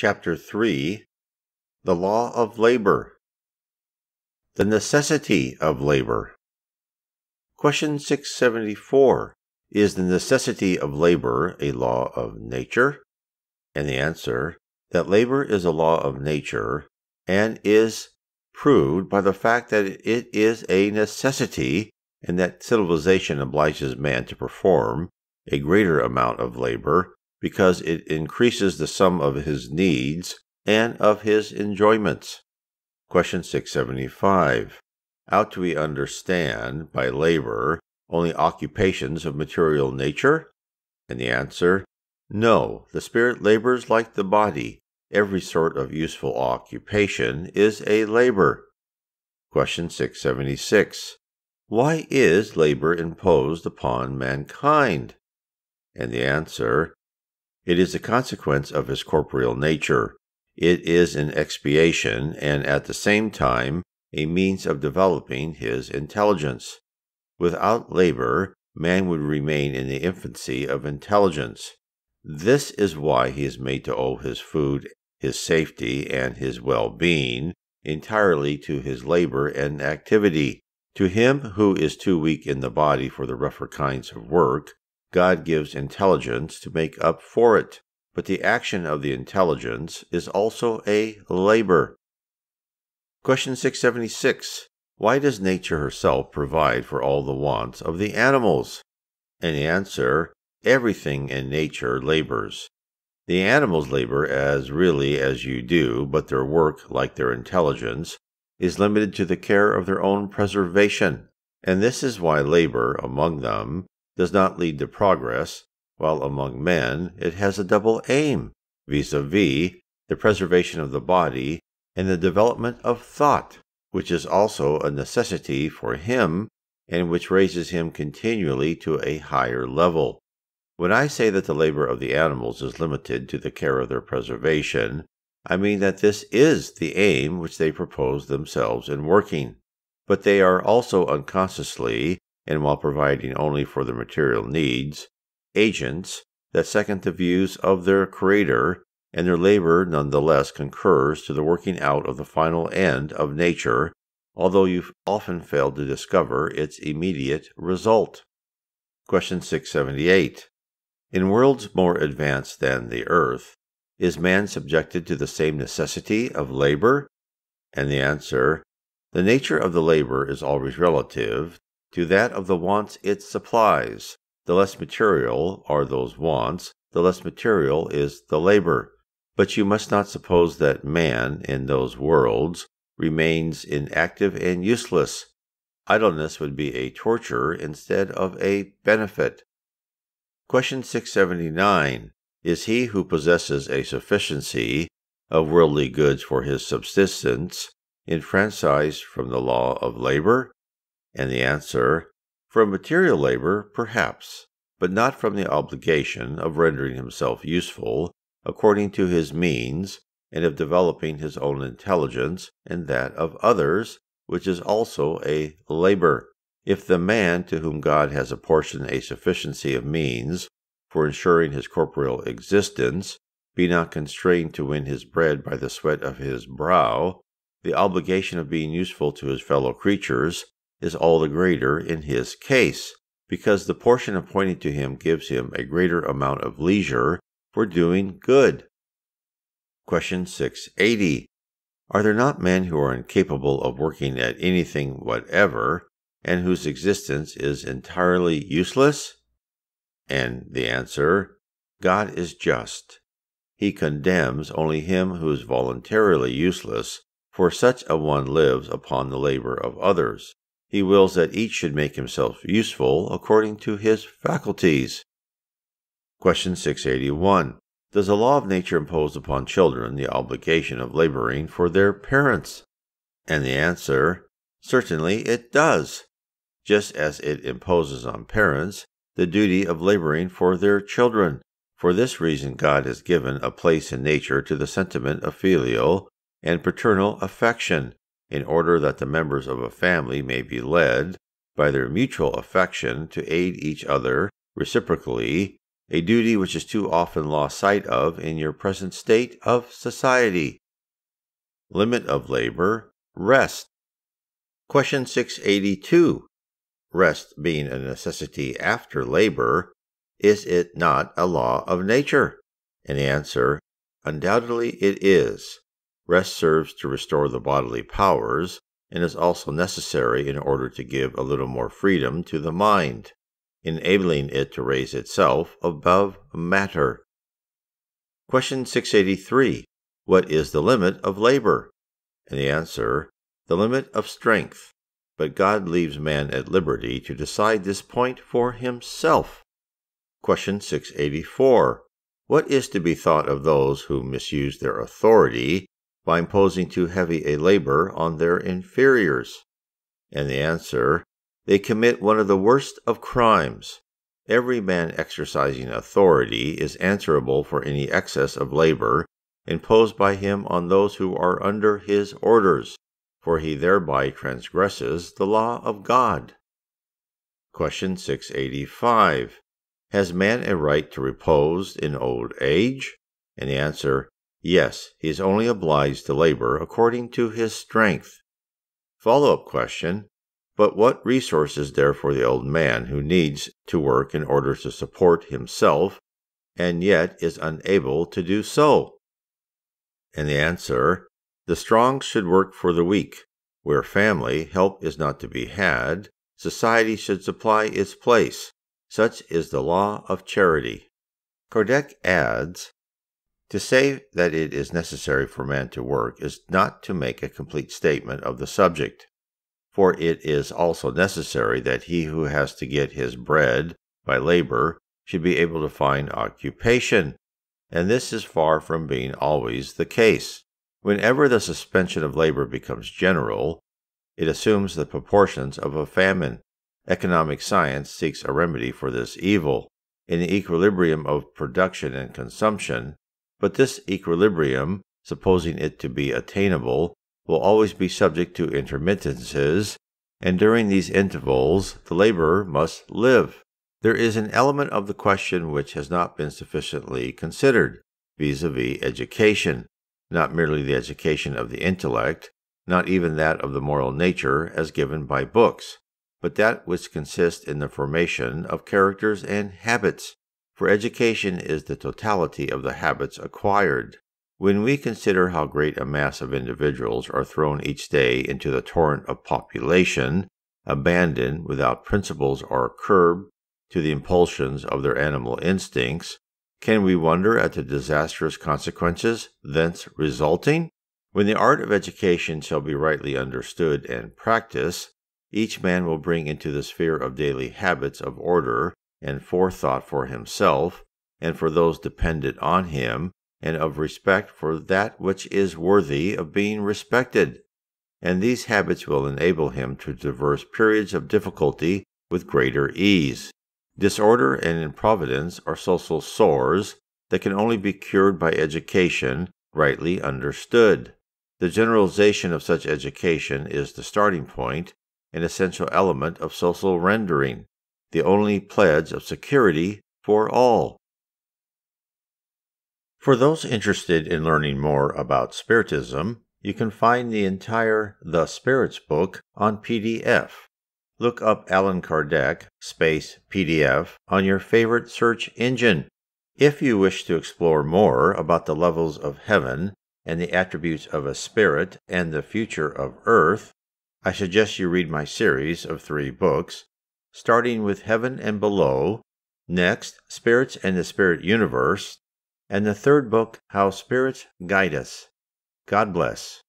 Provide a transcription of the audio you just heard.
Chapter 3. The Law of Labor. The Necessity of Labor. Question 674. Is the necessity of labor a law of nature? And the answer, that labor is a law of nature and is proved by the fact that it is a necessity and that civilization obliges man to perform a greater amount of labor because it increases the sum of his needs and of his enjoyments. Question 675. How do we understand by labor only occupations of material nature? And the answer, no, the spirit labors like the body. Every sort of useful occupation is a labor. Question 676. Why is labor imposed upon mankind? And the answer, it is a consequence of his corporeal nature. It is an expiation and at the same time a means of developing his intelligence. Without labor, man would remain in the infancy of intelligence. This is why he is made to owe his food, his safety, and his well-being entirely to his labor and activity. To him who is too weak in the body for the rougher kinds of work, God gives intelligence to make up for it. But the action of the intelligence is also a labor. Question 676. Why does nature herself provide for all the wants of the animals? And the answer, everything in nature labors. The animals labor as really as you do, but their work, like their intelligence, is limited to the care of their own preservation. And this is why labor among them does not lead to progress, while among men it has a double aim, vis-a-vis the preservation of the body and the development of thought, which is also a necessity for him and which raises him continually to a higher level. When I say that the labor of the animals is limited to the care of their preservation, I mean that this is the aim which they propose themselves in working. But they are also unconsciously, and while providing only for their material needs, agents that second the views of their Creator, and their labor nonetheless concurs to the working out of the final end of nature, although you often fail to discover its immediate result. Question 678. In worlds more advanced than the earth, is man subjected to the same necessity of labor? And the answer, the nature of the labor is always relative to that of the wants it supplies. The less material are those wants, the less material is the labor. But you must not suppose that man in those worlds remains inactive and useless. Idleness would be a torture instead of a benefit. Question 679. Is he who possesses a sufficiency of worldly goods for his subsistence enfranchised from the law of labor? And the answer, from material labor, perhaps, but not from the obligation of rendering himself useful according to his means, and of developing his own intelligence and that of others, which is also a labor. If the man to whom God has apportioned a sufficiency of means for ensuring his corporeal existence be not constrained to win his bread by the sweat of his brow, the obligation of being useful to his fellow creatures is all the greater in his case, because the portion appointed to him gives him a greater amount of leisure for doing good. Question 680. Are there not men who are incapable of working at anything whatever, and whose existence is entirely useless? And the answer, God is just. He condemns only him who is voluntarily useless, for such a one lives upon the labor of others. He wills that each should make himself useful according to his faculties. Question 681. Does the law of nature impose upon children the obligation of laboring for their parents? And the answer, certainly it does, just as it imposes on parents the duty of laboring for their children. For this reason God has given a place in nature to the sentiment of filial and paternal affection, in order that the members of a family may be led, by their mutual affection, to aid each other reciprocally a duty which is too often lost sight of in your present state of society. Limit of labor, rest. Question 682. Rest being a necessity after labor, is it not a law of nature? And the answer, undoubtedly it is. Rest serves to restore the bodily powers and is also necessary in order to give a little more freedom to the mind, enabling it to raise itself above matter. Question 683. What is the limit of labor? And the answer, the limit of strength. But God leaves man at liberty to decide this point for himself. Question 684. What is to be thought of those who misuse their authority by imposing too heavy a labor on their inferiors? And the answer, they commit one of the worst of crimes. Every man exercising authority is answerable for any excess of labor imposed by him on those who are under his orders, for he thereby transgresses the law of God. Question 685. Has man a right to repose in old age? And the answer, yes, he is only obliged to labor according to his strength. Follow-up question, but what resource is there for the old man who needs to work in order to support himself and yet is unable to do so? And the answer, the strong should work for the weak. Where family help is not to be had, society should supply its place. Such is the law of charity. Kardec adds, to say that it is necessary for man to work is not to make a complete statement of the subject, for it is also necessary that he who has to get his bread by labor should be able to find occupation, and this is far from being always the case. Whenever the suspension of labor becomes general, it assumes the proportions of a famine. Economic science seeks a remedy for this evil, in the equilibrium of production and consumption, but this equilibrium, supposing it to be attainable, will always be subject to intermittences, and during these intervals the laborer must live. There is an element of the question which has not been sufficiently considered, vis-a-vis education, not merely the education of the intellect, not even that of the moral nature as given by books, but that which consists in the formation of characters and habits, for education is the totality of the habits acquired. When we consider how great a mass of individuals are thrown each day into the torrent of population, abandoned without principles or curb to the impulsions of their animal instincts, can we wonder at the disastrous consequences thence resulting? When the art of education shall be rightly understood and practiced, each man will bring into the sphere of daily habits of order and forethought for himself and for those dependent on him, and of respect for that which is worthy of being respected. And these habits will enable him to traverse periods of difficulty with greater ease. Disorder and improvidence are social sores that can only be cured by education rightly understood. The generalization of such education is the starting point, an essential element of social rendering, the only pledge of security for all. For those interested in learning more about Spiritism, you can find the entire The Spirits book on PDF. Look up Allan Kardec /PDF on your favorite search engine. If you wish to explore more about the levels of heaven and the attributes of a spirit and the future of earth, I suggest you read my series of 3 books, starting with Heaven and Below, next Spirits and the Spirit Universe, and the 3rd book, How Spirits Guide Us. God bless.